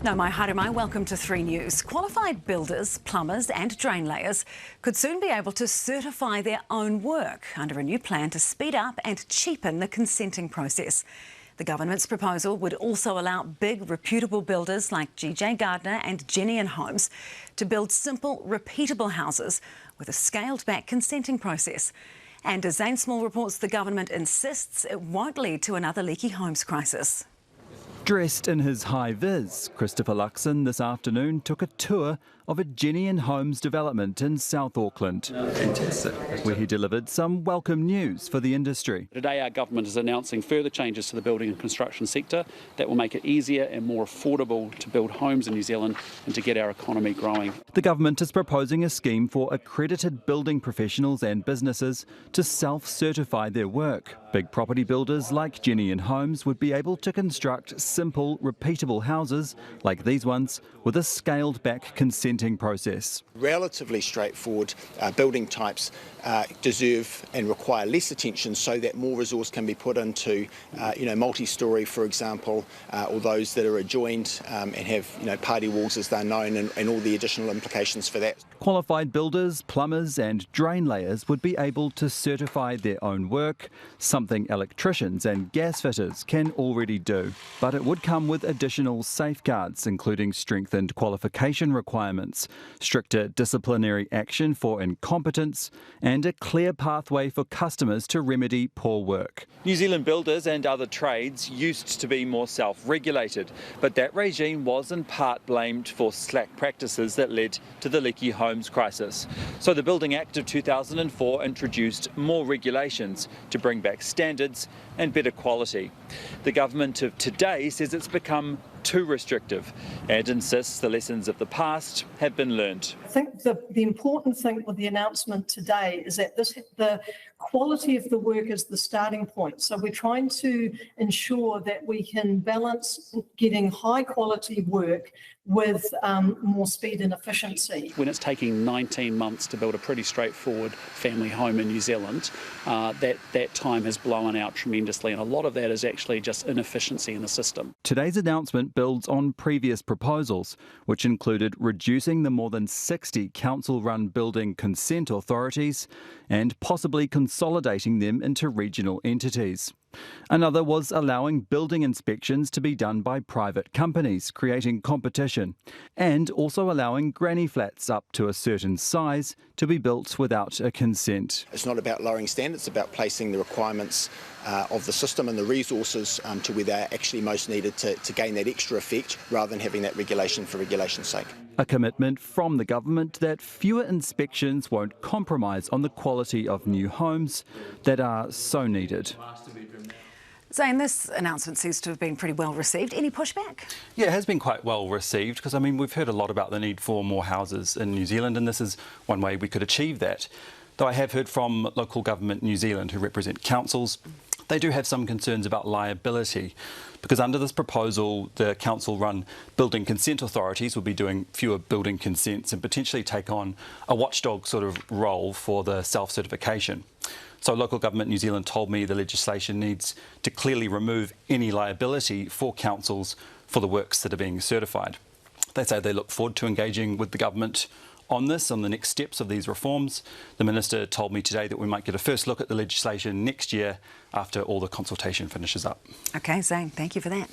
No, mai haere mai, welcome to 3 News. Qualified builders, plumbers and drainlayers could soon be able to certify their own work under a new plan to speed up and cheapen the consenting process. The government's proposal would also allow big, reputable builders like GJ Gardner and Jenny & Homes to build simple, repeatable houses with a scaled-back consenting process. And as Zane Small reports, the government insists it won't lead to another leaky homes crisis. Dressed in his high-vis, Christopher Luxon this afternoon took a tour of a Jenny & Homes development in South Auckland, where he delivered some welcome news for the industry. Today our government is announcing further changes to the building and construction sector that will make it easier and more affordable to build homes in New Zealand and to get our economy growing. The government is proposing a scheme for accredited building professionals and businesses to self-certify their work. Big property builders like Jenny & Homes would be able to construct simple, repeatable houses like these ones with a scaled-back consenting process. Relatively straightforward building types deserve and require less attention so that more resource can be put into, multi-storey, for example, or those that are adjoined and have, party walls as they're known, and all the additional implications for that. Qualified builders, plumbers and drain layers would be able to certify their own work, something electricians and gas fitters can already do. But it would come with additional safeguards, including strengthened qualification requirements, stricter disciplinary action for incompetence, and a clear pathway for customers to remedy poor work. New Zealand builders and other trades used to be more self-regulated, but that regime was in part blamed for slack practices that led to the leaky homes crisis. So the Building Act of 2004 introduced more regulations to bring back standards and better quality. The government of today says it's become too restrictive and insists the lessons of the past have been learned. I think the important thing with the announcement today is that the quality of the work is the starting point. So we're trying to ensure that we can balance getting high quality work with more speed and efficiency. When it's taking 19 months to build a pretty straightforward family home in New Zealand, that time has blown out tremendously, and a lot of that is actually just inefficiency in the system. Today's announcement builds on previous proposals, which included reducing the more than 60 council-run building consent authorities and possibly consolidating them into regional entities. Another was allowing building inspections to be done by private companies, creating competition, and also allowing granny flats up to a certain size to be built without a consent. It's not about lowering standards, it's about placing the requirements of the system and the resources to where they're actually most needed to gain that extra effect, rather than having that regulation for regulation's sake. A commitment from the government that fewer inspections won't compromise on the quality of new homes that are so needed. Zane, this announcement seems to have been pretty well received. Any pushback? Yeah, it has been quite well received because, we've heard a lot about the need for more houses in New Zealand, and this is one way we could achieve that. Though I have heard from local government New Zealand, who represent councils, they do have some concerns about liability because under this proposal, the council-run building consent authorities will be doing fewer building consents and potentially take on a watchdog sort of role for the self-certification. So Local Government New Zealand told me the legislation needs to clearly remove any liability for councils for the works that are being certified. They say they look forward to engaging with the government on this, on the next steps of these reforms. The Minister told me today that we might get a first look at the legislation next year after all the consultation finishes up. OK, Zane, thank you for that.